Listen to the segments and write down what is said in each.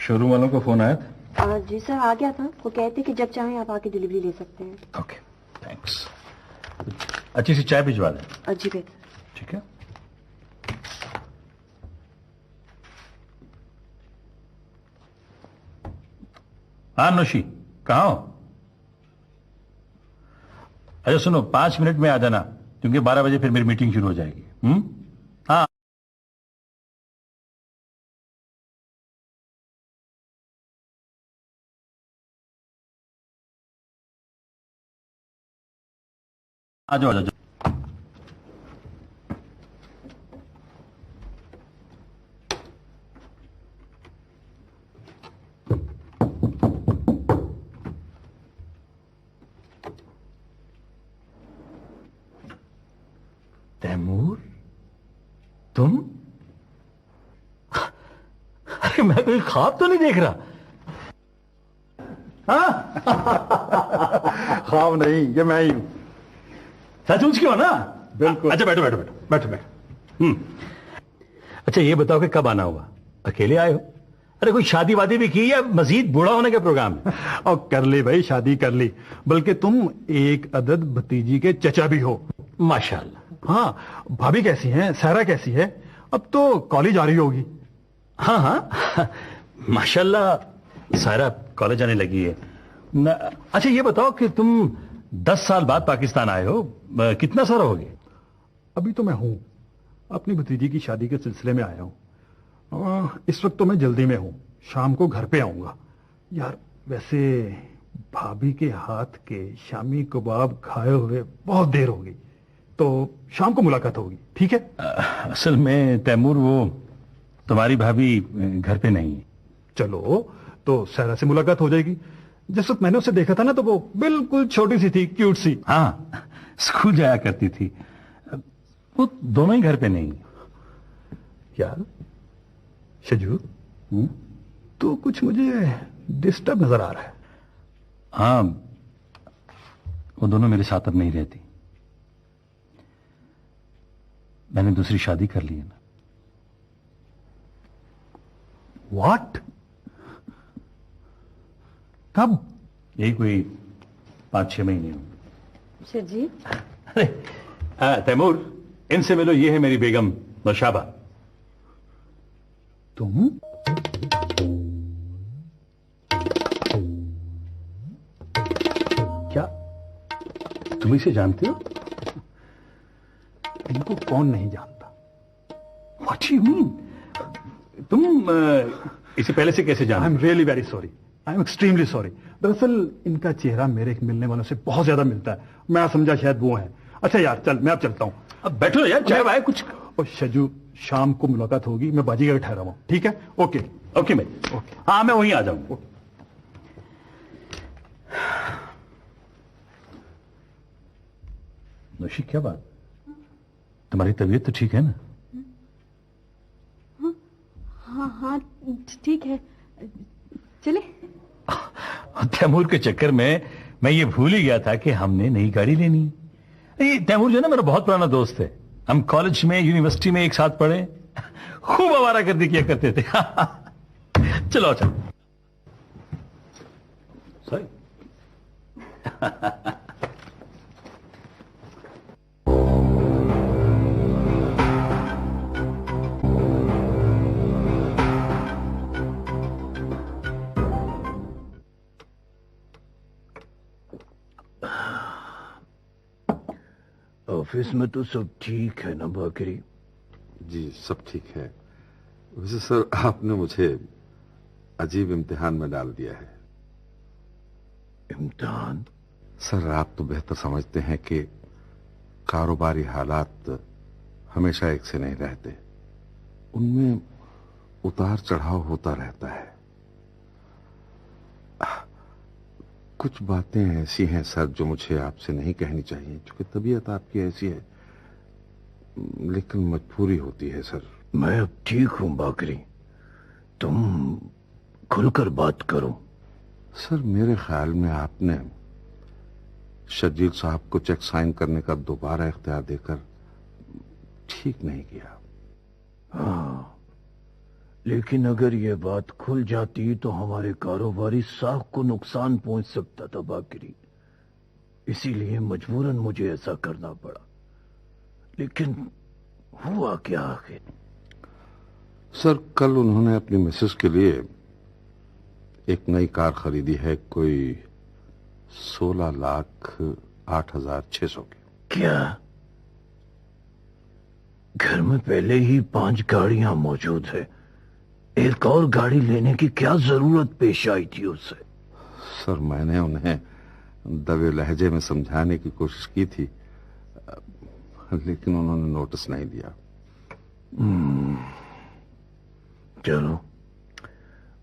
Showroom वालों को phone आया था? जी सर, आ गया था। वो कहते कि जब चाहें आप आके डिलीवरी ले सकते हैं। Okay, thanks. अच्छी सी चाय भिजवा दें। जी बेहतर। ठीक है। हाँ नौशी, कहाँ हो? अच्छा सुनो, 5 मिनट में आ जाना, क्योंकि 12 बजे फिर मेरी मीटिंग शुरू हो जाएगी। हाँ। आ जाओ आ जाओ। तैमूर, तुम? अरे मैं कोई ख्वाब तो नहीं देख रहा? हाँ? ख्वाब नहीं, ये मैं ही हूं। सचमुच क्यों ना? बिल्कुल। अच्छा बैठो बैठो बैठो बैठो बैठो। अच्छा ये बताओ कि कब आना हुआ? अकेले आए हो? अरे कोई शादी वादी भी की या मजीद बूढ़ा होने का प्रोग्राम है? और कर ली भाई, शादी कर ली। बल्कि तुम एक अदद भतीजी के चचा भी हो। माशाल्लाह। हाँ, भाभी कैसी हैं? सहरा कैसी है? अब तो कॉलेज आ रही होगी। हाँ हाँ माशाल्लाह, सारा कॉलेज आने लगी है। अच्छा ये बताओ कि तुम 10 साल बाद पाकिस्तान आए हो, कितना साल हो गए? अभी तो मैं हूं, अपनी भतीजी की शादी के सिलसिले में आया हूं। इस वक्त तो मैं जल्दी में हूं, शाम को घर पे आऊंगा। यार वैसे भाभी के हाथ के शामी कबाब खाए हुए बहुत देर हो गई, तो शाम को मुलाकात होगी, ठीक है? असल में तैमूर, वो तुम्हारी भाभी घर पे नहीं है। चलो तो सहरा से मुलाकात हो जाएगी। जिस वक्त मैंने उसे देखा था ना, तो वो बिल्कुल छोटी सी थी, क्यूट सी। हाँ, स्कूल जाया करती थी। वो दोनों ही घर पे नहीं। यार शजू, तो कुछ मुझे डिस्टर्ब नजर आ रहा है। हाँ, वो दोनों मेरे साथ अब नहीं रहती। मैंने दूसरी शादी कर ली है ना। व्हाट? कब? यही कोई 5-6 महीने हो। सर जी। अरे तैमूर, इनसे मिलो, ये है मेरी बेगम नौशाबा। तुम? क्या तुम इसे जानते हो? इनको कौन नहीं जानता? What do you mean? तुम इसे पहले से कैसे आई जानते? Am really very sorry, I am extremely sorry. दरअसल इनका चेहरा मेरे मिलने वालों से बहुत ज्यादा मिलता है। मैं समझा शायद वो है। अच्छा यार चल, मैं अब चलता हूं। अब बैठो यार, चाय वाय कुछ। और शजू, शाम को मुलाकात होगी, मैं बाजी का ठहरा हुआ, ठीक है? ओके ओके मैं, ओके। हाँ मैं वहीं आ जाऊंगा। नौशी, क्या बात? तुम्हारी तबीयत तो ठीक है ना? हाँ हाँ ठीक है, चले। तैमूर के चक्कर में मैं ये भूल ही गया था कि हमने नई गाड़ी लेनी। ये तैमूर जो है ना, मेरा बहुत पुराना दोस्त है। हम कॉलेज में, यूनिवर्सिटी में एक साथ पढ़े, खूब आवारागर्दी किया करते थे। चलो चलो। सॉरी। ऑफिस में तो सब ठीक है ना बाकरी? जी सब ठीक है। वैसे सर, आपने मुझे अजीब इम्तिहान में डाल दिया है। इम्तिहान? सर आप तो बेहतर समझते हैं कि कारोबारी हालात हमेशा एक से नहीं रहते, उनमें उतार चढ़ाव होता रहता है। कुछ बातें ऐसी हैं सर जो मुझे आपसे नहीं कहनी चाहिए, क्योंकि तबीयत आपकी ऐसी है, लेकिन मजबूरी होती है सर। मैं अब ठीक हूं बाकरी, तुम खुलकर बात करो। सर मेरे ख्याल में आपने शजील साहब को चेक साइन करने का दोबारा इख्तियार देकर ठीक नहीं किया। हाँ, लेकिन अगर ये बात खुल जाती तो हमारे कारोबारी साख को नुकसान पहुंच सकता था बाकरी। इसीलिए मजबूरन मुझे ऐसा करना पड़ा। लेकिन हुआ क्या आखिर? सर, कल उन्होंने अपनी मिसेस के लिए एक नई कार खरीदी है, कोई 16,08,600 की। क्या घर में पहले ही 5 गाड़ियां मौजूद है? एक और गाड़ी लेने की क्या जरूरत पेश आई थी उसे? सर, मैंने उन्हें दबे लहजे में समझाने की कोशिश की थी, लेकिन उन्होंने नोटिस नहीं दिया। चलो,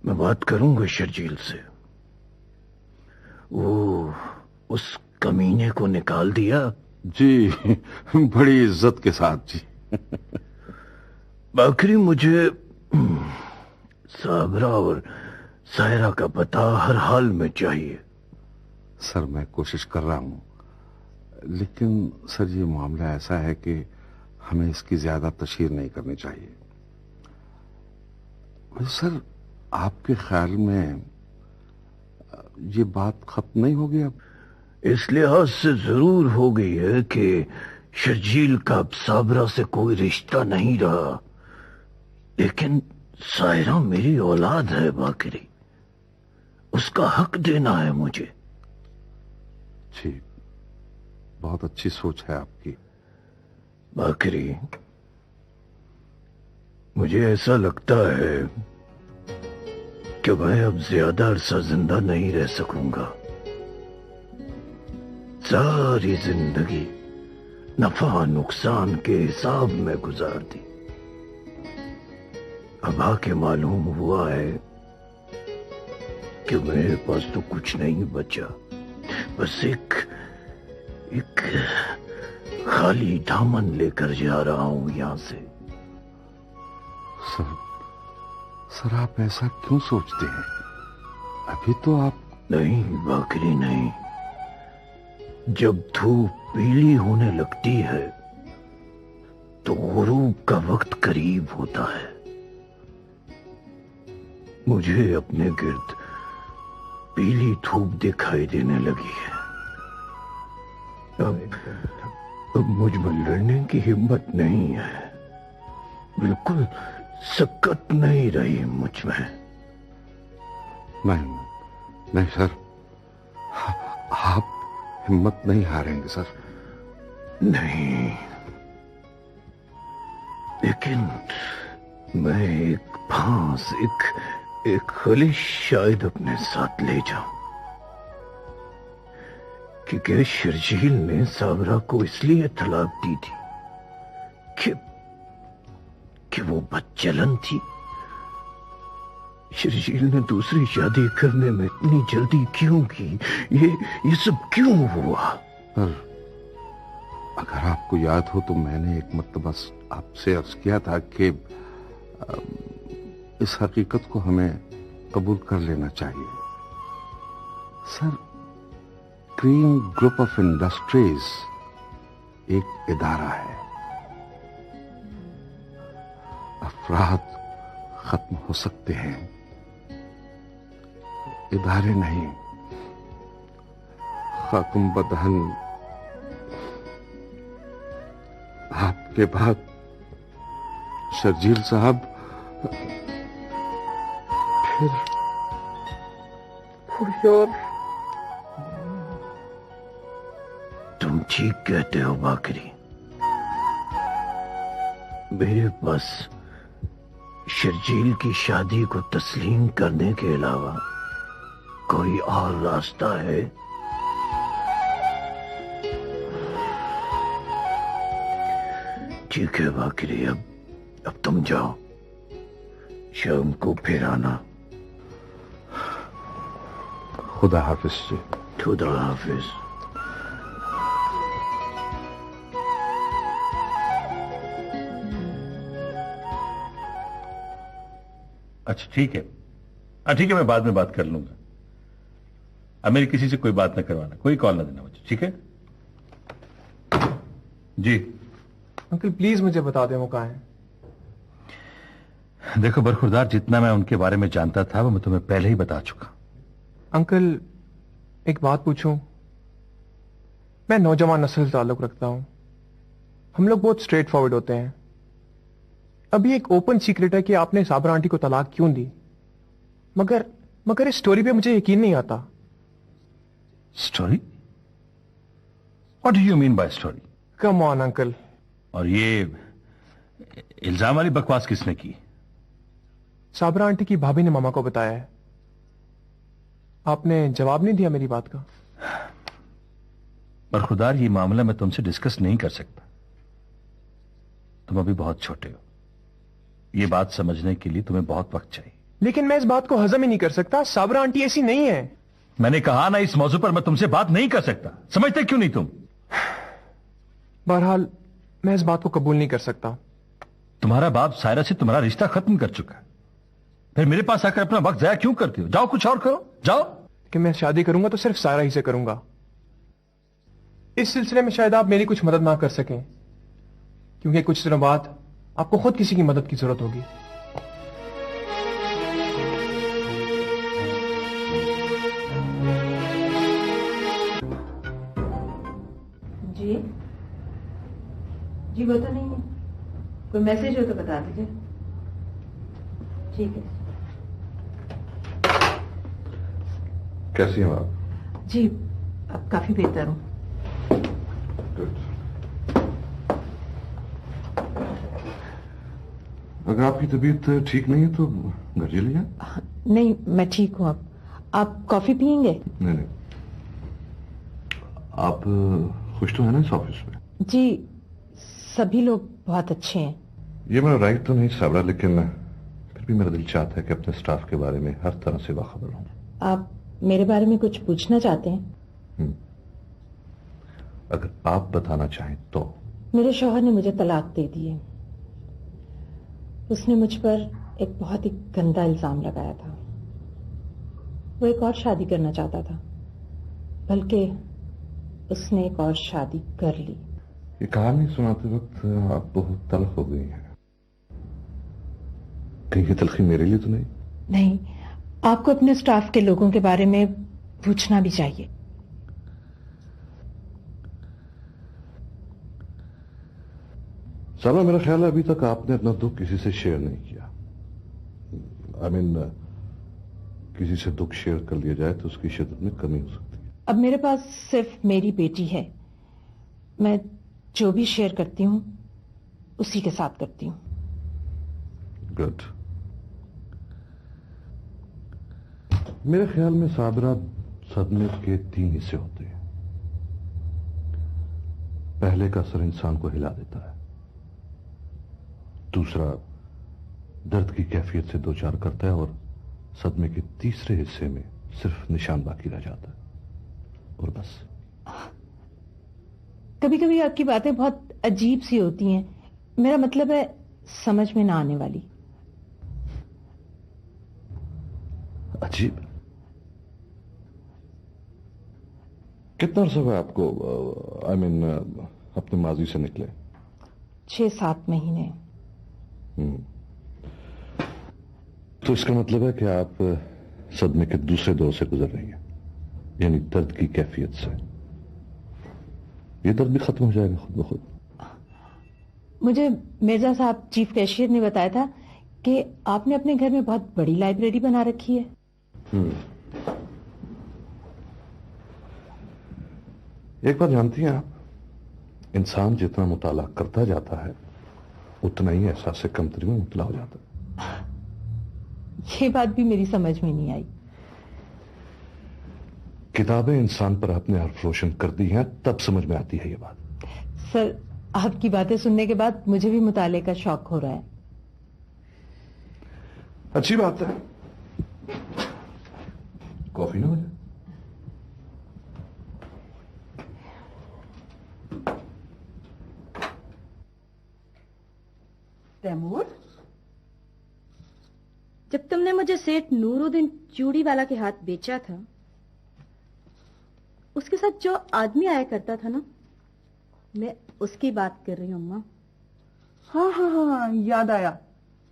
मैं बात करूंगा शर्जील से। वो उस कमीने को निकाल दिया? जी, बड़ी इज्जत के साथ जी। बाकरी, मुझे साबरा और सायरा का पता हर हाल में चाहिए। सर, मैं कोशिश कर रहा हूं, लेकिन सर ये मामला ऐसा है कि हमें इसकी ज्यादा तशहीर नहीं करनी चाहिए। सर, आपके ख्याल में ये बात खत्म नहीं होगी अब? इस लिहाज से जरूर हो गई है कि शर्जील का अब साबरा से कोई रिश्ता नहीं रहा। लेकिन सायरा मेरी औलाद है बाकरी, उसका हक देना है मुझे। जी, बहुत अच्छी सोच है आपकी। बाकरी, मुझे ऐसा लगता है कि मैं अब ज्यादा अरसा जिंदा नहीं रह सकूंगा। सारी जिंदगी नफा नुकसान के हिसाब में गुजार दी। अब आके मालूम हुआ है कि मेरे पास तो कुछ नहीं बचा, बस एक खाली दामन लेकर जा रहा हूं यहां से। सर, आप ऐसा क्यों सोचते हैं? अभी तो आप... नहीं बाकरी, नहीं। जब धूप पीली होने लगती है तो गुरूब का वक्त करीब होता है। मुझे अपने गिर्द पीली धूप दिखाई देने लगी है। अब मुझ में लड़ने की हिम्मत नहीं है, बिल्कुल सकत नहीं रही मुझ में। नहीं सर, आप हिम्मत नहीं हारेंगे सर। नहीं, लेकिन मैं एक फांस, एक खलिश शायद अपने साथ ले जाऊं। क्योंकि शर्जील ने साबरा को इसलिए तलाक दी थी कि वो बदचलन थी। शर्जील ने दूसरी शादी करने में इतनी जल्दी क्यों की? ये सब क्यों हुआ? पर अगर आपको याद हो तो मैंने एक मर्तबा आपसे अर्ज किया था कि इस हकीकत को हमें कबूल कर लेना चाहिए। Sir, cream group of industries एक इदारा है। अफराद खत्म हो सकते हैं, इदारे नहीं। खाकुम बदहन आपके बाद शर्जील साहब, फिर कोई और। तुम ठीक कहते हो बाकरी। मेरे पास शर्जील की शादी को तस्लीम करने के अलावा कोई और रास्ता है? ठीक है बाकरी, अब तुम जाओ, शाम को फिर आना। खुदा हाफिज जी। खुदा हाफिज। अच्छा ठीक है, ठीक है, मैं बाद में बात कर लूंगा। अब मेरी किसी से कोई बात ना करवाना, कोई कॉल ना देना मुझे, ठीक है? जी अंकल प्लीज मुझे बता दें वो कहाँ है। देखो बरखुरदार, जितना मैं उनके बारे में जानता था वो मैं तुम्हें पहले ही बता चुका। अंकल, एक बात पूछूं? मैं नौजवान नस्ल से ताल्लुक रखता हूं। हम लोग बहुत स्ट्रेट फॉरवर्ड होते हैं। अभी एक ओपन सीक्रेट है कि आपने साबरा आंटी को तलाक क्यों दी, मगर इस स्टोरी पे मुझे यकीन नहीं आता। Story? What do you mean by story? Come on uncle. और ये इल्जाम वाली बकवास किसने की? साबरा आंटी की भाभी ने मामा को बताया है। आपने जवाब नहीं दिया मेरी बात का। बरखुरदार, ये मामला मैं तुमसे डिस्कस नहीं कर सकता। तुम अभी बहुत छोटे हो। ये बात समझने के लिए तुम्हें बहुत वक्त चाहिए। लेकिन मैं इस बात को हजम ही नहीं कर सकता। साबरा आंटी ऐसी नहीं है। मैंने कहा ना, इस मौजू पर मैं तुमसे बात नहीं कर सकता। समझते क्यों नहीं तुम? बहरहाल मैं इस बात को कबूल नहीं कर सकता। तुम्हारा बाप सायरा से तुम्हारा रिश्ता खत्म कर चुका है, फिर मेरे पास आकर अपना वक्त जाया क्यों करती हो? जाओ कुछ और करो, जाओ। कि मैं शादी करूंगा तो सिर्फ सायरा ही से करूंगा। इस सिलसिले में शायद आप मेरी कुछ मदद ना कर सकें, क्योंकि कुछ दिनों बाद आपको खुद किसी की मदद की जरूरत होगी। जी जी, वो तो नहीं है। कोई मैसेज हो तो बता दीजिए। ठीक है कैसी हैं आप? जी, अब काफी बेहतर हूँ। Good. अगर आपकी तबीयत ठीक नहीं है तो घर चलिए जाएं। नहीं, मैं ठीक हूँ अब। आप कॉफी पियेंगे? नहीं नहीं, आप खुश तो है ना इस ऑफिस में? जी, सभी लोग बहुत अच्छे हैं। ये मेरा राइट तो नहीं साबरा, लेकिन फिर भी मेरा दिल चाहता है कि अपने स्टाफ के बारे में हर तरह से बाखबर हूं। आप मेरे बारे में कुछ पूछना चाहते हैं? अगर आप बताना चाहें तो। मेरे शौहर ने मुझे तलाक दे दी है। उसने मुझ पर एक बहुत ही गंदा इल्जाम लगाया था। वो एक और शादी करना चाहता था, बल्कि उसने एक और शादी कर ली। ये कहानी सुनाते वक्त आप बहुत तल्ख हो गई हैं। कहीं ये तलखी मेरे लिए तो नहीं? नहीं, आपको अपने स्टाफ के लोगों के बारे में पूछना भी चाहिए। साला, मेरा ख्याल है अभी तक आपने अपना दुख किसी से शेयर नहीं किया। आई मीन, किसी से दुख शेयर कर लिया जाए तो उसकी शिद्दत में कमी हो सकती है। अब मेरे पास सिर्फ मेरी बेटी है। मैं जो भी शेयर करती हूँ उसी के साथ करती हूँ। गुड। मेरे ख्याल में साबरा, सदमे के 3 हिस्से होते हैं। पहले का असर इंसान को हिला देता है, दूसरा दर्द की कैफियत से दो चार करता है, और सदमे के तीसरे हिस्से में सिर्फ निशान बाकी रह जाता है, और बस। कभी कभी आपकी बातें बहुत अजीब सी होती हैं। मेरा मतलब है समझ में ना आने वाली। अजीब? कितना अर्सा हुआ आपको आई मीन अपने माजी से निकले? 6-7 महीने। तो इसका मतलब है कि आप सदमे के दूसरे दौर से गुजर रही हैं, यानी दर्द की कैफियत से। ये दर्द भी खत्म हो जाएगा खुद ब खुद। मुझे मिर्जा साहब, चीफ कैशियर ने बताया था कि आपने अपने घर में बहुत बड़ी लाइब्रेरी बना रखी है। एक बात जानती हैं आप, इंसान जितना मुताला करता जाता है उतना ही एहसास कमतरी में मुबतला हो जाता है। ये बात भी मेरी समझ में नहीं आई। किताबें इंसान पर अपने हर्फ रोशन कर दी हैं, तब समझ में आती है ये बात। सर, आपकी बातें सुनने के बाद मुझे भी मुताले का शौक हो रहा है। अच्छी बात है। कॉफी ना हो जाए? तैमूर, जब तुमने मुझे सेठ नूरुद्दीन चूड़ी वाला के हाथ बेचा था, उसके साथ जो आदमी आया करता था ना, मैं उसकी बात कर रही हूँ अम्मा। हाँ हाँ हाँ, याद आया।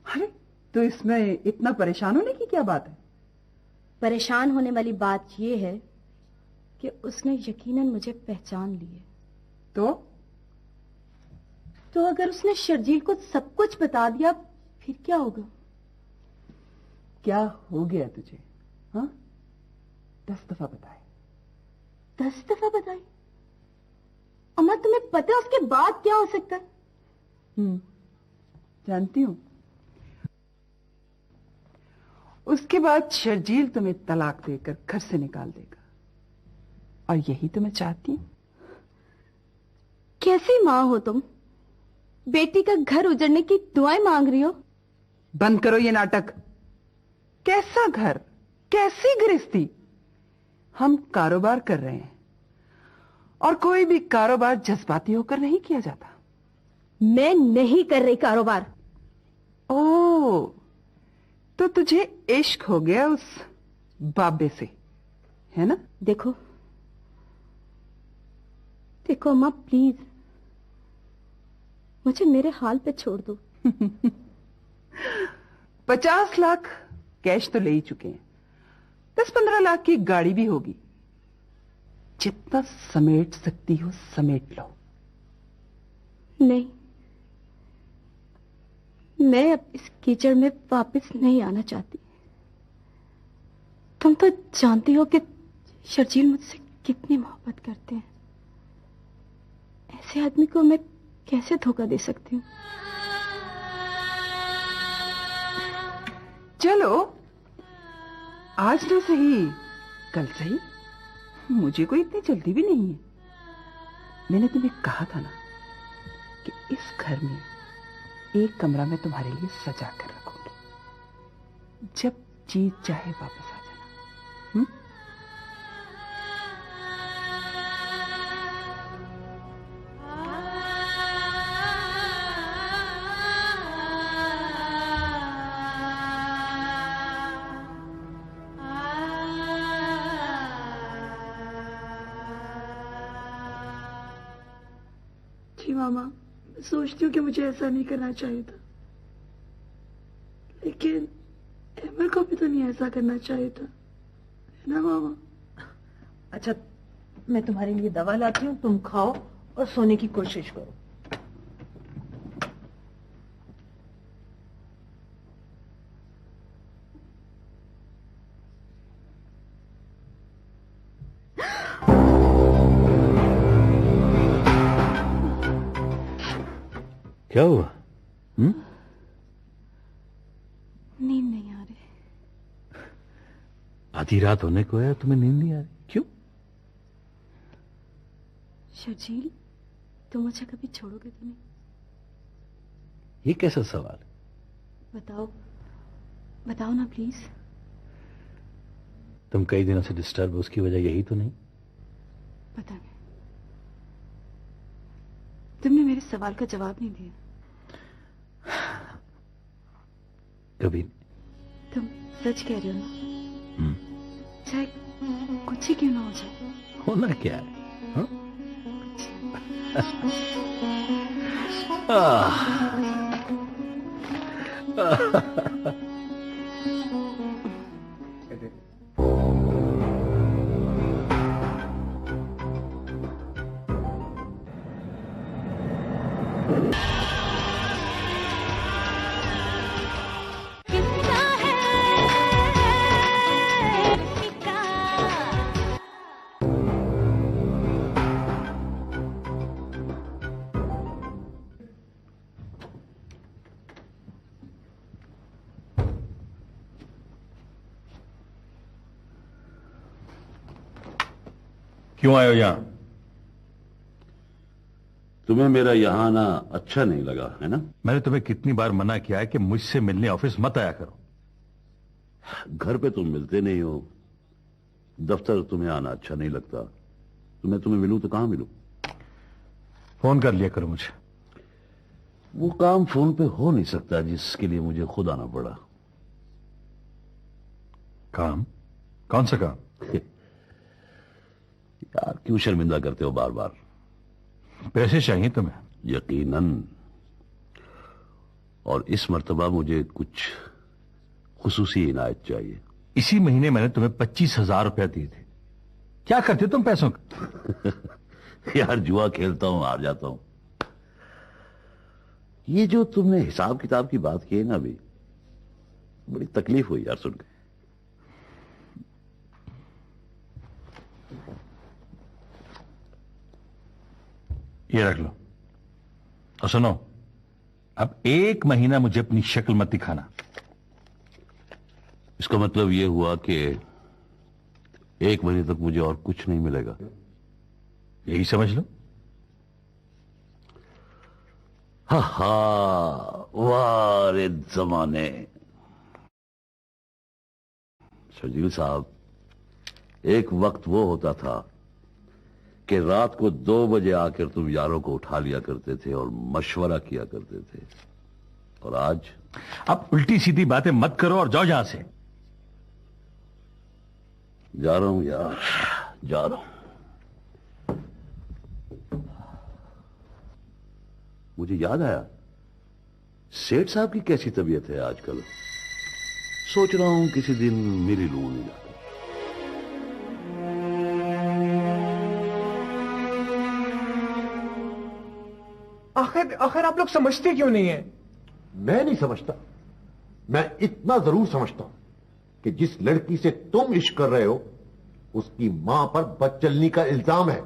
अरे तो इसमें इतना परेशान होने की क्या बात है? परेशान होने वाली बात यह है कि उसने यकीनन मुझे पहचान ली है। तो अगर उसने शर्जील को सब कुछ बता दिया फिर क्या होगा? क्या हो गया तुझे? हाँ, 10 दफा बताए। 10 दफा बताई? अम्मा तुम्हें पता है उसके बाद क्या हो सकता है? जानती हूं। उसके बाद शर्जील तुम्हें तलाक देकर घर से निकाल देगा, और यही तो मैं चाहती हूं। कैसी माँ हो तुम? बेटी का घर उजड़ने की दुआएं मांग रही हो? बंद करो ये नाटक। कैसा घर, कैसी गृहस्थी? हम कारोबार कर रहे हैं, और कोई भी कारोबार जज्बाती होकर नहीं किया जाता। मैं नहीं कर रही कारोबार। ओ, तो तुझे इश्क हो गया उस बाबे से, है ना? देखो अम्मा, प्लीज मुझे मेरे हाल पे छोड़ दो। 50 लाख कैश तो ले ही चुके हैं, 10-15 लाख की गाड़ी भी होगी। जितना समेट सकती हो समेट लो। नहीं, मैं अब इस कीचड़ में वापस नहीं आना चाहती। तुम तो जानती हो कि शर्जील मुझसे कितनी मोहब्बत करते हैं। ऐसे आदमी को मैं कैसे धोखा दे सकती हूँ? चलो, आज ना सही कल सही, मुझे कोई इतनी जल्दी भी नहीं है। मैंने तुम्हें कहा था ना कि इस घर में एक कमरा मैं तुम्हारे लिए सजा कर रखूंगी। जब जी चाहे वापस आ जाना। जी मामा, मैं सोचती हूँ कि मुझे ऐसा नहीं करना चाहिए था, लेकिन एमर को भी तो नहीं ऐसा करना चाहिए था, है ना मामा? अच्छा, मैं तुम्हारे लिए दवा लाती हूँ, तुम खाओ और सोने की कोशिश करो। क्या हुआ? नींद नहीं आ रही। आधी रात होने को है, तुम्हें नींद नहीं आ रही? क्यों? शर्जील, तुम मुझे कभी छोड़ोगे तो नहीं? ये कैसा सवाल है? बताओ ना प्लीज। तुम कई दिनों से डिस्टर्ब हो, उसकी वजह यही तो नहीं? पता नहीं, तुमने मेरे सवाल का जवाब नहीं दिया। कभी? तुम सच कह रहे हो ना? चाहे कुछ ही क्यों ना हो जाए। होना क्या है? हाँ? क्यों आए हो यहां? तुम्हें मेरा यहां आना अच्छा नहीं लगा, है ना? मैंने तुम्हें कितनी बार मना किया है कि मुझसे मिलने ऑफिस मत आया करो। घर पे तुम मिलते नहीं हो, दफ्तर तुम्हें आना अच्छा नहीं लगता, तो मैं तुम्हें मिलूं तो कहां मिलूं? फोन कर लिया करो मुझे। वो काम फोन पे हो नहीं सकता जिसके लिए मुझे खुद आना पड़ा। काम? कौन सा काम? यार क्यों शर्मिंदा करते हो बार बार? पैसे चाहिए तुम्हें? यकीनन, और इस मर्तबा मुझे कुछ खुसूसी इनायत चाहिए। इसी महीने मैंने तुम्हें 25,000 रुपया दिए थे, क्या करते तुम पैसों का? यार जुआ खेलता हूं, हार जाता हूं। ये जो तुमने हिसाब किताब की बात की है ना अभी, बड़ी तकलीफ हुई यार सुनकर। ये रख लो और सुनो, अब 1 महीना मुझे अपनी शक्ल मत दिखाना। इसका मतलब यह हुआ कि 1 महीने तक मुझे और कुछ नहीं मिलेगा, यही समझ लो। हा हा, वाह रे जमाने। शर्जील साहब, एक वक्त वो होता था कि रात को 2 बजे आकर तुम यारों को उठा लिया करते थे और मशवरा किया करते थे, और आज? अब उल्टी सीधी बातें मत करो और जाओ यहां से। जा रहा हूं यार, जा रहा हूं। मुझे याद आया, सेठ साहब की कैसी तबीयत है आजकल? सोच रहा हूं किसी दिन मिल लूं उन्हें जाकर। आखिर आप लोग समझते क्यों नहीं है? मैं नहीं समझता। मैं इतना जरूर समझता हूं कि जिस लड़की से तुम इश्क कर रहे हो उसकी मां पर बदचलनी का इल्जाम है।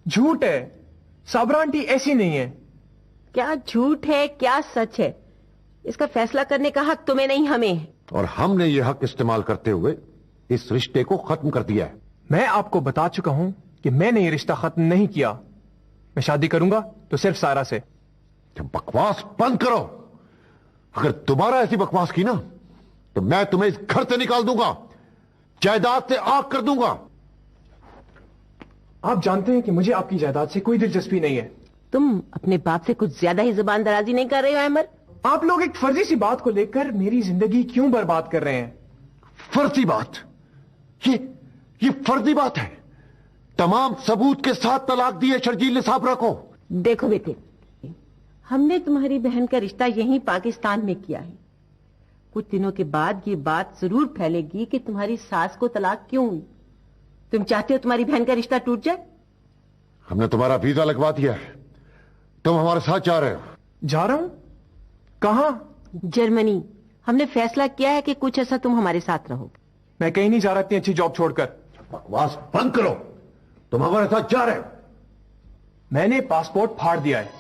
झूठ है, साबरा आंटी ऐसी नहीं है। क्या झूठ है क्या सच है, इसका फैसला करने का हक तुम्हें नहीं हमें है। और हमने यह हक इस्तेमाल करते हुए इस रिश्ते को खत्म कर दिया है। मैं आपको बता चुका हूं कि मैंने ये रिश्ता खत्म नहीं किया। मैं शादी करूंगा तो सिर्फ सारा से। बकवास बंद करो। अगर दोबारा ऐसी बकवास की ना तो मैं तुम्हें इस घर से निकाल दूंगा, जायदाद से आग कर दूंगा। आप जानते हैं कि मुझे आपकी जायदाद से कोई दिलचस्पी नहीं है। तुम अपने बाप से कुछ ज्यादा ही जुबान दराजी नहीं कर रहे हो अहमद? आप लोग एक फर्जी सी बात को लेकर मेरी जिंदगी क्यों बर्बाद कर रहे हैं? फर्जी बात? ये फर्जी बात है। तमाम सबूत के साथ तलाक दिए शर्जील ने साबरा को। देखो बेटे, हमने तुम्हारी बहन का रिश्ता यहीं पाकिस्तान में किया है। कुछ दिनों के बाद ये बात जरूर फैलेगी कि तुम्हारी सास को तलाक क्यों हुई। तुम चाहते हो तुम्हारी बहन का रिश्ता टूट जाए? हमने तुम्हारा वीजा लगवा दिया है, तुम हमारे साथ जा रहे हो। जा रहा हूं? कहां? जर्मनी। हमने फैसला किया है कि कुछ ऐसा तुम हमारे साथ रहोगे। मैं कहीं नहीं जा रहा इतनी अच्छी जॉब छोड़कर। बकवास बंद करो, तुम हमारे साथ जा रहे हो। मैंने पासपोर्ट फाड़ दिया है।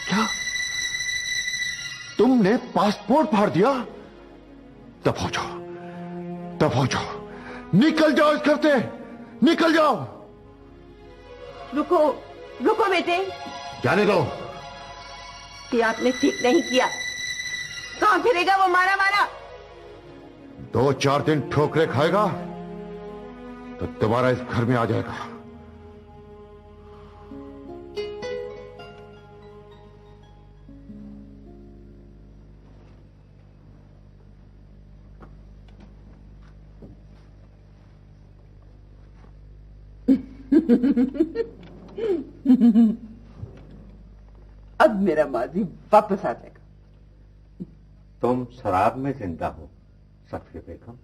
क्या? तुमने पासपोर्ट फाड़ दिया? दफा जाओ, दफा जाओ, निकल जाओ इस घर से, निकल जाओ। रुको रुको बेटे, जाने दो। कि आपने ठीक नहीं किया। कहां फिरेगा वो मारा मारा? 2-4 दिन ठोकरे खाएगा तो दोबारा इस घर में आ जाएगा। अब मेरा माजी वापस आ जाएगा। तुम शराब में जिंदा हो सफिया बेगम,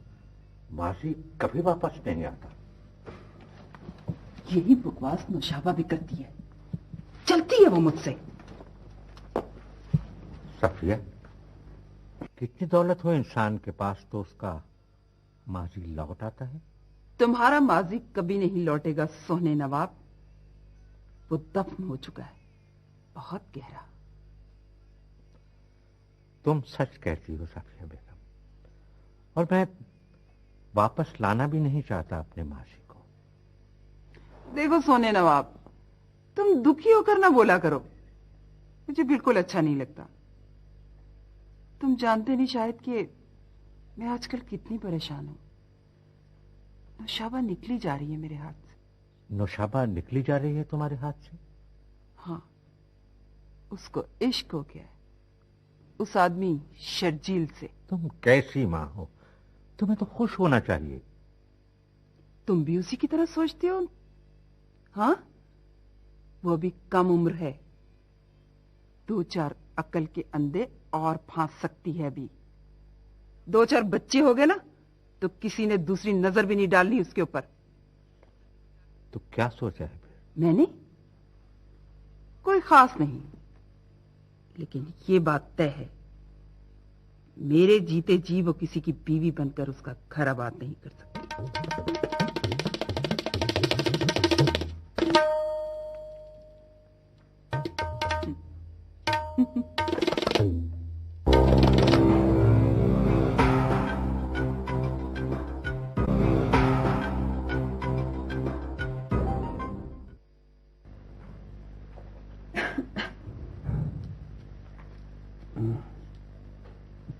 माजी कभी वापस नहीं आता। यही बकवास नौशाबा भी करती है, चलती है वो मुझसे। सफिया, कितनी दौलत हो इंसान के पास तो उसका माजी लौट आता है। तुम्हारा माजी कभी नहीं लौटेगा सोने नवाब, वो दफन हो चुका है, बहुत गहरा। तुम सच कहती हो सफिया बेगम, और मैं वापस लाना भी नहीं चाहता अपने माजी को। देखो सोने नवाब, तुम दुखी होकर ना बोला करो, मुझे बिल्कुल अच्छा नहीं लगता। तुम जानते नहीं शायद कि मैं आजकल कितनी परेशान हूं। नौशाबा निकली जा रही है मेरे हाथ से। नौशाबा निकली जा रही है तुम्हारे हाथ से? हाँ, उसको इश्क हो गया है उस आदमी शर्जील से। तुम कैसी मां हो, तुम्हें तो खुश होना चाहिए। तुम भी उसी की तरह सोचते हो? हाँ, वो भी कम उम्र है, 2-4 अक्ल के अंधे और फांस सकती है अभी। 2 4 बच्चे हो गए ना तो किसी ने दूसरी नजर भी नहीं डालनी उसके ऊपर। तो क्या सोचा है फिर? मैंने कोई खास नहीं, लेकिन ये बात तय है, मेरे जीते जी वो किसी की बीवी बनकर उसका घर आबाद नहीं कर सकती।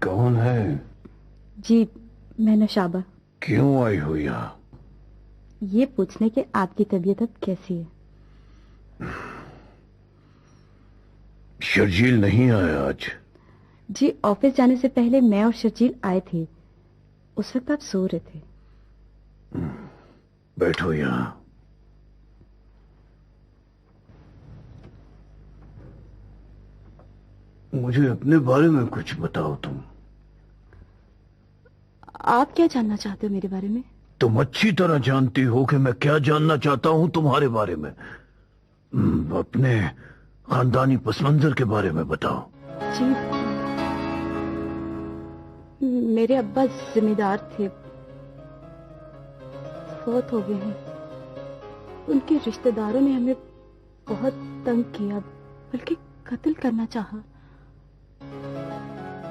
कौन है? जी मैं नौशाबा। क्यों आई हो यहाँ? ये पूछने कि आपकी तबीयत अब कैसी है। शर्जील नहीं आया आज? जी ऑफिस जाने से पहले मैं और शर्जील आए थे, उस वक्त आप सो रहे थे। बैठो यहाँ। मुझे अपने बारे में कुछ बताओ तुम। आप क्या जानना चाहते हो मेरे बारे में? तुम अच्छी तरह जानती हो कि मैं क्या जानना चाहता हूं तुम्हारे बारे में। अपने खानदानी पस मंजर के बारे में बताओ। जी मेरे अब्बा जिम्मेदार थे, फौत हो गए हैं। उनके रिश्तेदारों ने हमें बहुत तंग किया, बल्कि कत्ल करना चाहा।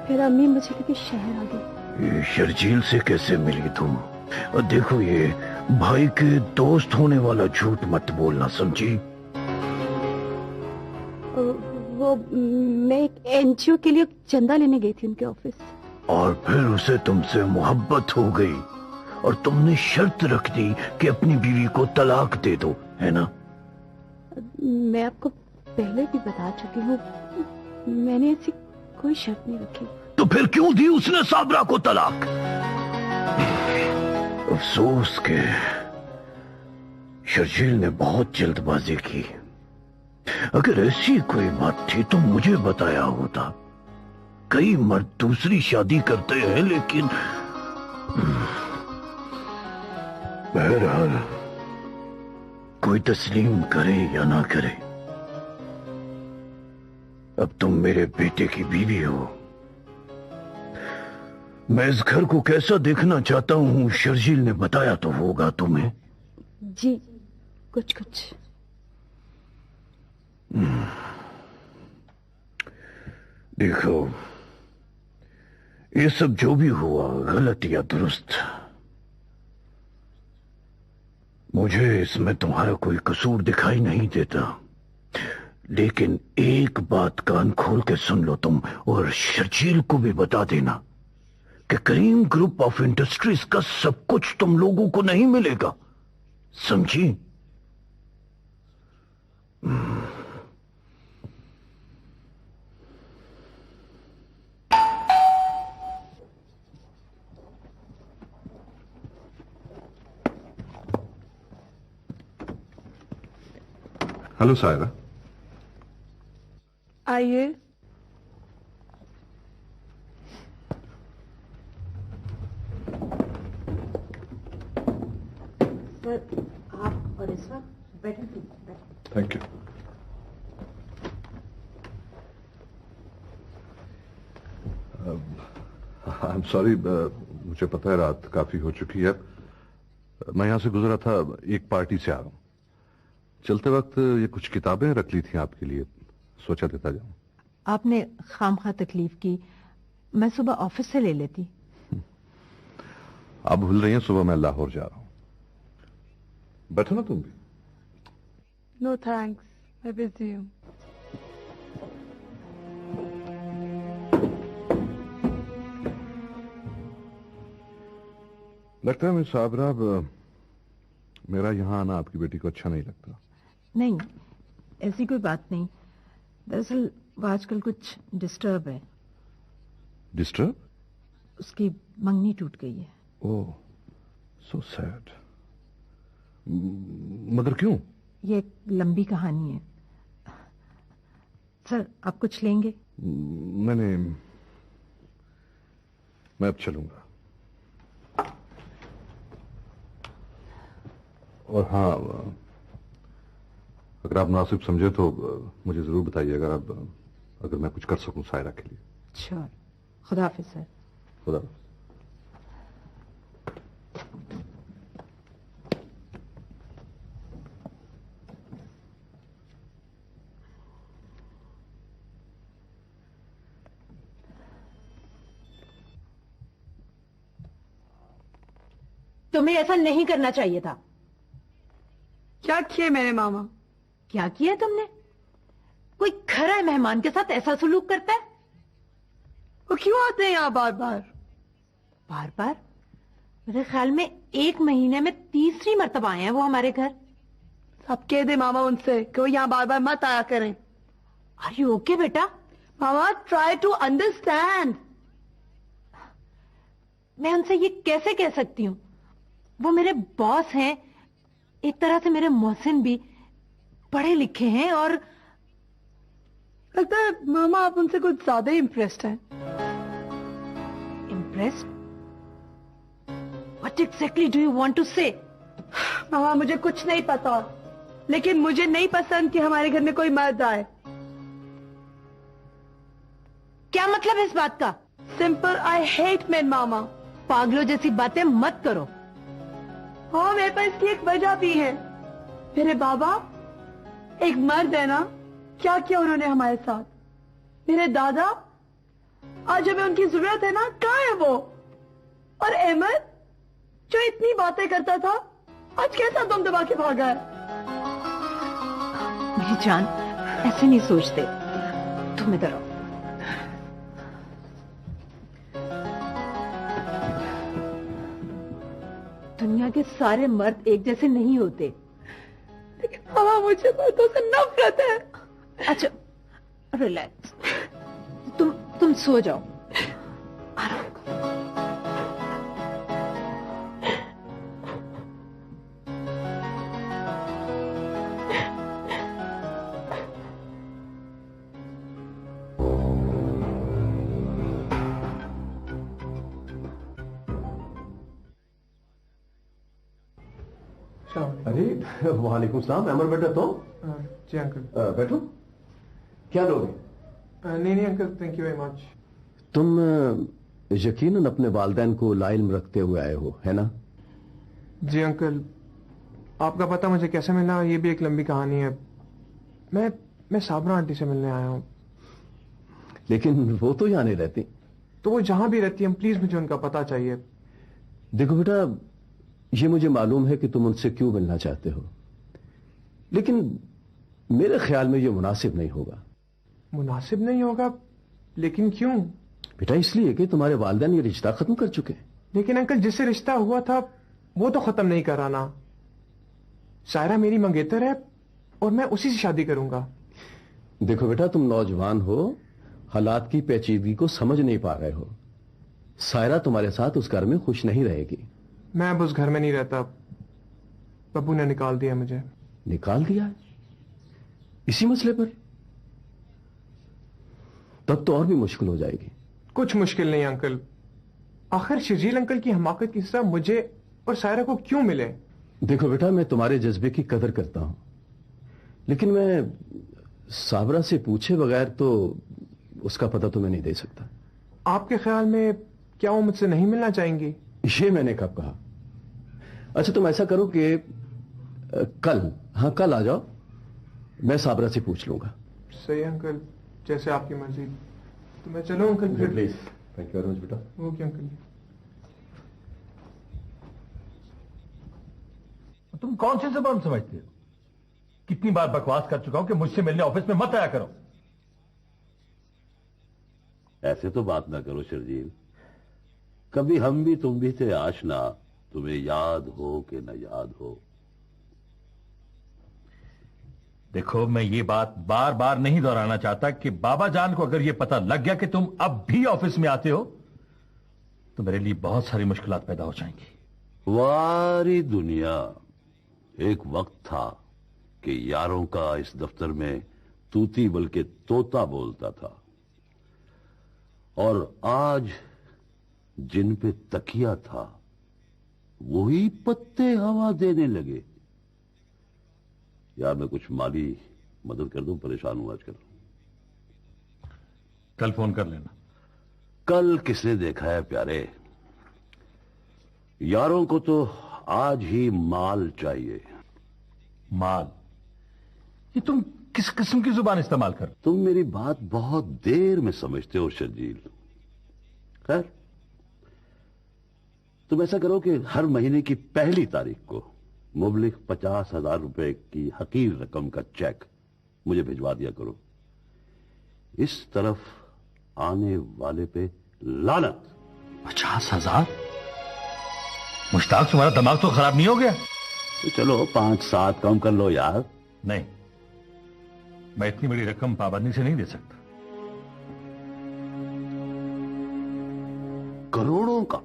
फिर अम्मी मुझे लेके शहर आ गई। ये शर्जील से कैसे मिली तुम? और देखो, ये भाई के दोस्त होने वाला झूठ मत बोलना, समझी? वो मैं एक एनजीओ के लिए चंदा लेने गई थी उनके ऑफिस। और फिर उसे तुमसे मोहब्बत हो गई और तुमने शर्त रख दी कि अपनी बीवी को तलाक दे दो, है ना? मैं आपको पहले भी बता चुकी हूँ, मैंने ऐसी कोई शर्त नहीं रखी। तो फिर क्यों दी उसने साबरा को तलाक? अफसोस के शर्जील ने बहुत जल्दबाजी की। अगर ऐसी कोई बात थी तो मुझे बताया होता। कई मर्द दूसरी शादी करते हैं, लेकिन बहरहाल कोई तस्लीम करे या ना करे, अब तुम मेरे बेटे की बीवी हो। मैं इस घर को कैसा देखना चाहता हूं शर्जील ने बताया तो होगा तुम्हें। जी कुछ कुछ। देखो, ये सब जो भी हुआ, गलत या दुरुस्त, मुझे इसमें तुम्हारा कोई कसूर दिखाई नहीं देता। लेकिन एक बात कान खोल के सुन लो तुम, और शर्जील को भी बता देना कि करीम ग्रुप ऑफ इंडस्ट्रीज का सब कुछ तुम लोगों को नहीं मिलेगा, समझी? हेलो सायरा। आइए। सर आप और इस वक्त बैठे थे। Thank you. I am sorry, मुझे पता है रात काफी हो चुकी है। मैं यहां से गुजरा था, एक पार्टी से आ रहा हूं। चलते वक्त ये कुछ किताबें रख ली थी आपके लिए, सोचा देता जाऊं। आपने खामखा तकलीफ की, मैं सुबह ऑफिस से ले लेती। आप भूल रही हैं, सुबह मैं लाहौर जा रहा हूं। बैठो ना तुम भी। नो थैंक्स, मैं बिजी हूँ। लगता है मिस साबरा, मेरा यहां आना आपकी बेटी को अच्छा नहीं लगता। नहीं, ऐसी कोई बात नहीं। दरअसल वो आजकल कुछ डिस्टर्ब है। डिस्टर्ब? उसकी मंगनी टूट गई है। ओह, सो सैड। मगर क्यों? ये एक लंबी कहानी है। सर आप कुछ लेंगे? मैंने मैं अब चलूंगा। और हाँ, अगर आप मुनासिब समझे तो मुझे जरूर बताइएगा अगर मैं कुछ कर सकूं सायरा के लिए। श्योर। खुदा हाफिज सर। खुदा हाफिज। तुम्हें ऐसा नहीं करना चाहिए था। क्या किया मैंने मामा? क्या किया तुमने? कोई खरा मेहमान के साथ ऐसा सलूक करता है? वो क्यों आते हैं यहाँ बार बार? बार बार? मेरे ख्याल में 1 महीने में 3री मर्तबा आए हैं वो हमारे घर। अब कह दे मामा उनसे कि वो यहाँ बार बार मत आया करें। आर यू ओके बेटा? मामा ट्राई टू अंडरस्टैंड। मैं उनसे ये कैसे कह सकती हूँ? वो मेरे बॉस हैं, एक तरह से मेरे मोहसिन भी, पढ़े लिखे हैं, और लगता है मामा आप उनसे कुछ ज्यादा इम्प्रेस्ड हैं। Impressed? What exactly do you want to say? मामा मुझे कुछ नहीं पता, लेकिन मुझे नहीं पसंद कि हमारे घर में कोई मर्द आए। क्या मतलब है इस बात का? सिंपल, आई हेट मेन मामा। पागलों जैसी बातें मत करो। हाँ, मेरे पास इसकी एक वजह भी है। मेरे बाबा एक मर्द है ना, क्या किया उन्होंने हमारे साथ। मेरे दादा, आज हमें उनकी जरूरत है ना, कहाँ है वो? और अहमद जो इतनी बातें करता था, आज कैसा दम दबा के भागा है। मेरी जान, ऐसे नहीं सोचते। तुम इधर आओ। दुनिया के सारे मर्द एक जैसे नहीं होते। लेकिन मामा मुझे मर्दों से नफरत है। अच्छा, रिलैक्स। तुम सो जाओ, आराम करो। अरे वालेकुम सलाम। अमर बेटा तो? जी अंकल। बैठो। क्या लोगे? नहीं uncle, thank you very much. तुम यकीनन अपने वालिदैन को लाइल्म रखते हुए आए हो, है ना? जी अंकल, आपका पता मुझे कैसे मिला ये भी एक लंबी कहानी है। मैं साबरा आंटी से मिलने आया हूँ। लेकिन वो तो यहाँ नहीं रहती। तो वो जहां भी रहती है, प्लीज मुझे उनका पता चाहिए। देखो बेटा, ये मुझे मालूम है कि तुम उनसे क्यों मिलना चाहते हो, लेकिन मेरे ख्याल में ये मुनासिब नहीं होगा। मुनासिब नहीं होगा? लेकिन क्यों? बेटा इसलिए कि तुम्हारे वालिदैन ये रिश्ता खत्म कर चुके हैं। लेकिन अंकल, जिससे रिश्ता हुआ था वो तो खत्म नहीं कराना। सायरा मेरी मंगेतर है और मैं उसी से शादी करूंगा। देखो बेटा, तुम नौजवान हो, हालात की पेचीदगी को समझ नहीं पा रहे हो। सायरा तुम्हारे साथ उस घर में खुश नहीं रहेगी। मैं अब उस घर में नहीं रहता। बब्बू ने निकाल दिया मुझे। निकाल दिया? इसी मसले पर? तब तो और भी मुश्किल हो जाएगी। कुछ मुश्किल नहीं अंकल। आखिर शर्जील अंकल की हमाकत की सजा मुझे और सायरा को क्यों मिले? देखो बेटा, मैं तुम्हारे जज्बे की कदर करता हूं, लेकिन मैं साबरा से पूछे बगैर तो उसका पता तुम्हें नहीं दे सकता। आपके ख्याल में क्या वो मुझसे नहीं मिलना चाहेंगी? ये मैंने कब कहा? अच्छा तुम ऐसा करो कि कल आ जाओ, मैं साबरा से पूछ लूंगा। सही अंकल, जैसे आपकी मर्जी। तो मैं चलूं अंकल फिर? Please. Thank you very much बेटा। Okay uncle. तुम कौन सी जबान समझते हो? कितनी बार बकवास कर चुका हूं कि मुझसे मिलने ऑफिस में मत आया करो। ऐसे तो बात ना करो शर्जील। कभी हम भी तुम भी थे आशना, तुम्हें याद हो कि न याद हो। देखो, मैं ये बात बार बार नहीं दोहराना चाहता कि बाबा जान को अगर ये पता लग गया कि तुम अब भी ऑफिस में आते हो तो मेरे लिए बहुत सारी मुश्किलात पैदा हो जाएंगी। वारी दुनिया, एक वक्त था कि यारों का इस दफ्तर में तूती बल्कि तोता बोलता था, और आज जिन पे तकिया था वही पत्ते हवा देने लगे। यार मैं कुछ माली मदद कर दूं, परेशान हूं आजकल। कल फोन कर लेना। कल किसने देखा है प्यारे, यारों को तो आज ही माल चाहिए। माल? ये तुम किस किस्म की जुबान इस्तेमाल कर? तुम मेरी बात बहुत देर में समझते हो शर्जील। खैर, तुम ऐसा करो कि हर महीने की पहली तारीख को मुबलिक 50,000 रुपए की हकीर रकम का चेक मुझे भिजवा दिया करो। इस तरफ आने वाले पे लानत। 50,000? मुश्ताक, तुम्हारा दिमाग तो खराब नहीं हो गया? तो चलो 5-7 कम कर लो यार। नहीं, मैं इतनी बड़ी रकम पाबंदी से नहीं दे सकता। करोड़ों का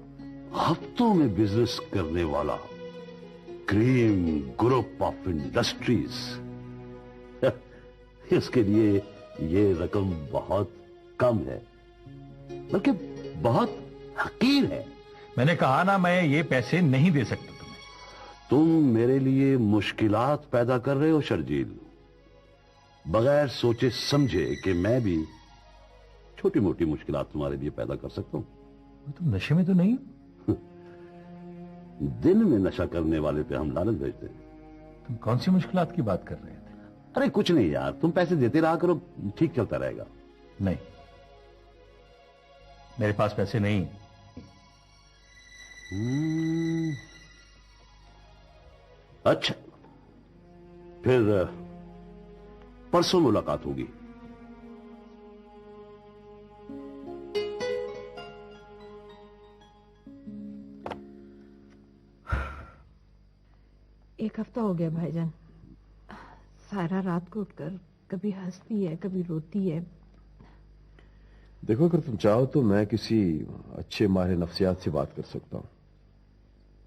हफ्तों में बिजनेस करने वाला क्रीम ग्रुप ऑफ इंडस्ट्रीज, इसके लिए ये रकम बहुत कम है, बल्कि बहुत हकीर है। मैंने कहा ना, मैं ये पैसे नहीं दे सकता तुम्हें। तुम मेरे लिए मुश्किलात पैदा कर रहे हो शर्जील, बगैर सोचे समझे कि मैं भी छोटी मोटी मुश्किलात तुम्हारे लिए पैदा कर सकता हूं। तुम नशे में तो नहीं? दिन में नशा करने वाले पे हम लालच भेजते हैं। तुम कौन सी मुश्किलात की बात कर रहे थे? अरे कुछ नहीं यार, तुम पैसे देते रहा करो, ठीक चलता रहेगा। नहीं, मेरे पास पैसे नहीं। अच्छा, फिर परसों मुलाकात होगी। एक हफ्ता हो गया भाईजान। सायरा रात को उठकर कभी हंसती है, कभी रोती है। देखो, अगर तुम चाहो तो मैं किसी अच्छे माहिर नफ्सियात से बात कर सकता हूं।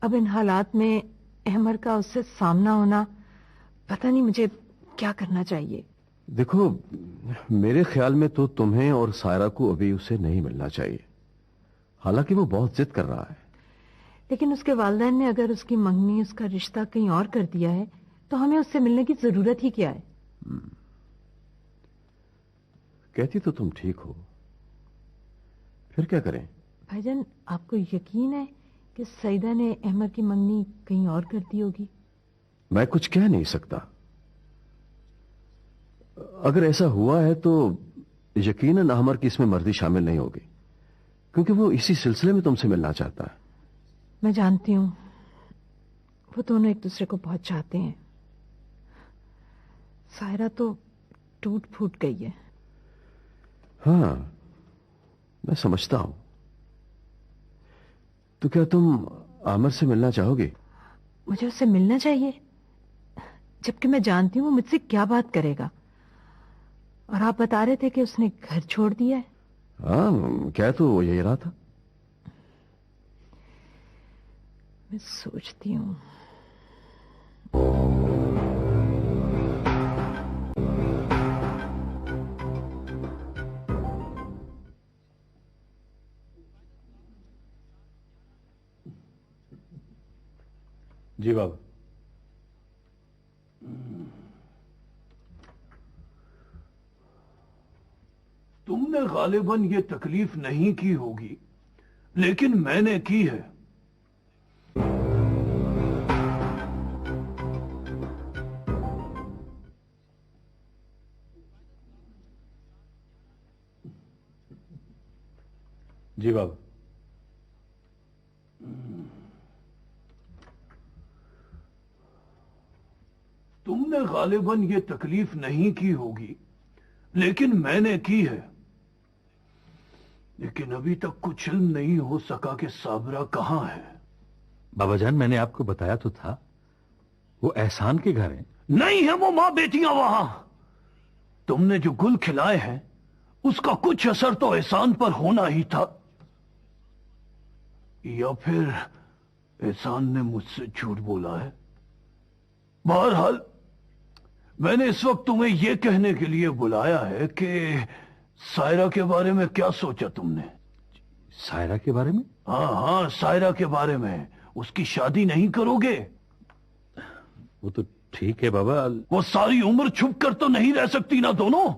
अब इन हालात में अहमर का उससे सामना होना, पता नहीं मुझे क्या करना चाहिए। देखो, मेरे ख्याल में तो तुम्हें और सायरा को अभी उसे नहीं मिलना चाहिए। हालांकि वो बहुत जिद कर रहा है। लेकिन उसके वालिदैन ने अगर उसकी मंगनी, उसका रिश्ता कहीं और कर दिया है, तो हमें उससे मिलने की जरूरत ही क्या है? कहती तो तुम ठीक हो, फिर क्या करें? भाईजान, आपको यकीन है कि सईदा ने अहमद की मंगनी कहीं और कर दी होगी? मैं कुछ कह नहीं सकता। अगर ऐसा हुआ है तो यकीनन अहमर की इसमें मर्जी शामिल नहीं होगी, क्योंकि वो इसी सिलसिले में तुमसे मिलना चाहता है। मैं जानती हूं, वो दोनों एक दूसरे को बहुत चाहते हैं। सायरा तो टूट फूट गई है। हाँ, मैं समझता हूं। तो क्या तुम आमिर से मिलना चाहोगे? मुझे उससे मिलना चाहिए, जबकि मैं जानती हूं वो मुझसे क्या बात करेगा। और आप बता रहे थे कि उसने घर छोड़ दिया है। हाँ, क्या तो वो यही रहा था। मैं सोचती हूँ जी बाबा। तुमने गालिबन ये तकलीफ नहीं की होगी, लेकिन मैंने की है। जी बाबा। तुमने गालिबन ये तकलीफ नहीं की होगी, लेकिन मैंने की है। लेकिन अभी तक कुछ इल्म नहीं हो सका कि साबरा कहां है। बाबा जान, मैंने आपको बताया तो था, वो एहसान के घर है। नहीं है वो मां बेटियां वहां। तुमने जो गुल खिलाए हैं उसका कुछ असर तो एहसान पर होना ही था, या फिर एहसान ने मुझसे झूठ बोला है। बहरहाल, मैंने इस वक्त तुम्हें यह कहने के लिए बुलाया है कि सायरा के बारे में क्या सोचा तुमने? सायरा के बारे में? हाँ हाँ, सायरा के बारे में। उसकी शादी नहीं करोगे? वो तो ठीक है बाबा। वो सारी उम्र छुप कर तो नहीं रह सकती ना दोनों।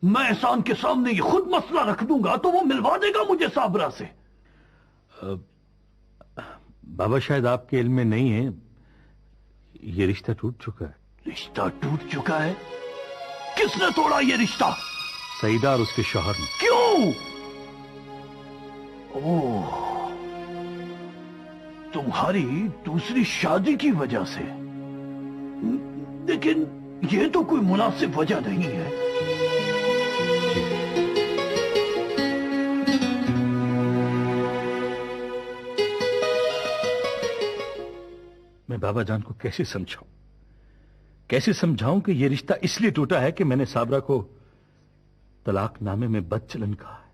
मैं एहसान के सामने ये खुद मसला रख दूंगा तो वो मिलवा देगा मुझे साबरा से। बाबा शायद आपके इल्म में नहीं है, ये रिश्ता टूट चुका है। रिश्ता टूट चुका है? किसने तोड़ा ये रिश्ता? सईदा और उसके शौहर ने। क्यों? ओह, तुम्हारी दूसरी शादी की वजह से। लेकिन ये तो कोई मुनासिब वजह नहीं है। मैं बाबा जान को कैसे समझाऊं कि यह रिश्ता इसलिए टूटा है कि मैंने साबरा को तलाकनामे में बदचलन कहा है।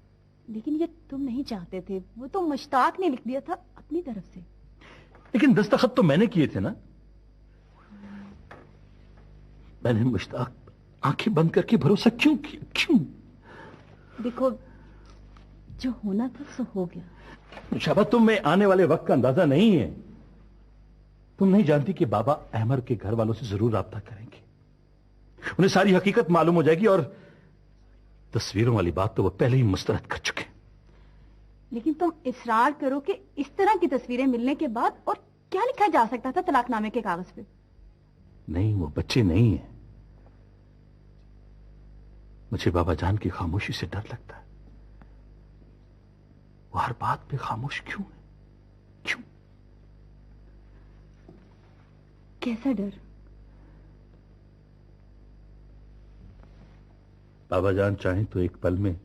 लेकिन ये तुम नहीं चाहते थे, वो तो मुश्ताक ने लिख दिया था अपनी तरफ से। लेकिन दस्तखत तो मैंने किए थे ना। मैंने मुश्ताक आंखें बंद करके भरोसा क्यों किया? क्यों? देखो, जो होना था सो हो गया। शाबा, तुम्हें आने वाले वक्त का अंदाजा नहीं है। तुम नहीं जानती कि बाबा अहमर के घर वालों से जरूर राब्ता करेंगे। उन्हें सारी हकीकत मालूम हो जाएगी और तस्वीरों वाली बात तो वो पहले ही मुस्तरद कर चुके। लेकिन तुम इसरार करो कि इस तरह की तस्वीरें मिलने के बाद और क्या लिखा जा सकता था तलाकनामे के कागज पे? नहीं, वो बच्चे नहीं है। मुझे बाबा जान की खामोशी से डर लगता है। वो हर बात पे खामोश क्यों है? क्यों? कैसा डर? बाबा जान चाहें तो एक पल में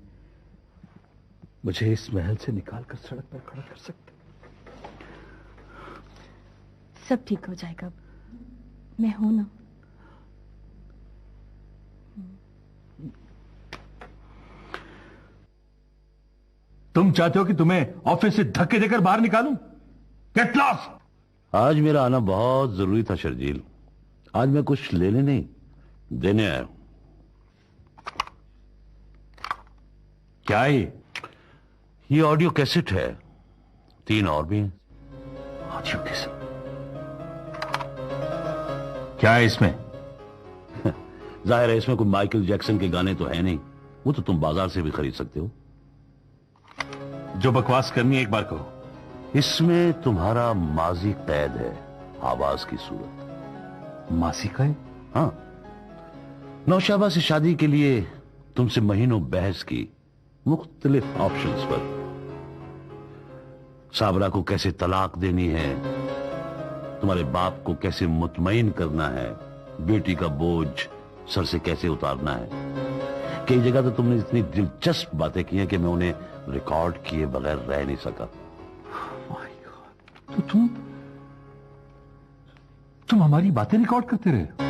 मुझे इस महल से निकालकर सड़क पर खड़ा कर सकते। सब ठीक हो जाएगा, मैं हूं ना। तुम चाहते हो कि तुम्हें ऑफिस से धक्के देकर बाहर निकालूं? Get lost! आज मेरा आना बहुत जरूरी था शर्जील। आज मैं कुछ लेने नहीं, देने आया हूं। क्या है ये ऑडियो कैसेट है, 3 और भी हैं। Audio cassette? क्या है इसमें? जाहिर है इसमें कोई माइकल जैक्सन के गाने तो है नहीं, वो तो तुम बाजार से भी खरीद सकते हो। जो बकवास करनी है एक बार कहो। इसमें तुम्हारा माजी कैद है, आवाज की सूरत। मासी का है? हाँ। नौशाबा से शादी के लिए तुमसे महीनों बहस की, मुख्तलिफ ऑप्शंस पर। साबरा को कैसे तलाक देनी है, तुम्हारे बाप को कैसे मुतमईन करना है, बेटी का बोझ सर से कैसे उतारना है। कई जगह तो तुमने इतनी दिलचस्प बातें की हैं कि मैं उन्हें रिकॉर्ड किए बगैर रह नहीं सका। तो तुम हमारी बातें रिकॉर्ड करते रहे?